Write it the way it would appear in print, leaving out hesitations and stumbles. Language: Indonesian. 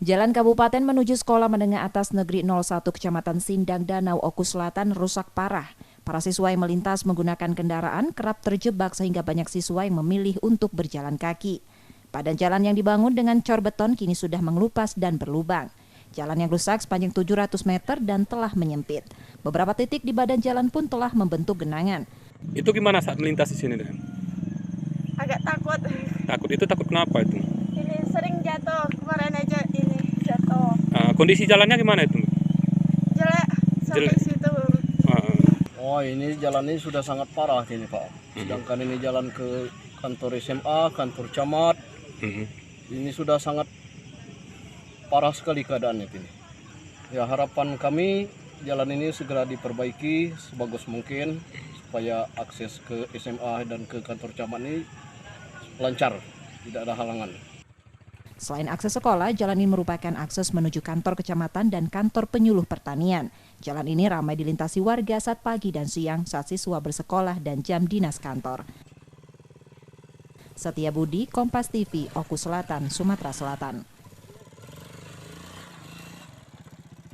Jalan Kabupaten menuju Sekolah Menengah Atas Negeri 01 Kecamatan Sindang Danau, Oku Selatan rusak parah. Para siswa yang melintas menggunakan kendaraan kerap terjebak sehingga banyak siswa yang memilih untuk berjalan kaki. Badan jalan yang dibangun dengan cor beton kini sudah mengelupas dan berlubang. Jalan yang rusak sepanjang 700 meter dan telah menyempit. Beberapa titik di badan jalan pun telah membentuk genangan. Itu gimana saat melintas di sini? Agak takut. Takut itu takut kenapa itu? Ini sering jatuh, kemarin aja ini jatuh. Kondisi jalannya gimana itu? Jelek sampai Jelek. situ. Oh, ini jalan ini sudah sangat parah ini Pak. Sedangkan ini jalan ke kantor SMA, kantor camat. Ini sudah sangat parah sekali keadaannya ini. Ya, harapan kami jalan ini segera diperbaiki sebagus mungkin supaya akses ke SMA dan ke kantor camat ini lancar, tidak ada halangan. Selain akses sekolah, jalan ini merupakan akses menuju kantor kecamatan dan kantor penyuluh pertanian. Jalan ini ramai dilintasi warga saat pagi dan siang saat siswa bersekolah dan jam dinas kantor. Setia Budi, Kompas TV, Oku Selatan, Sumatera Selatan.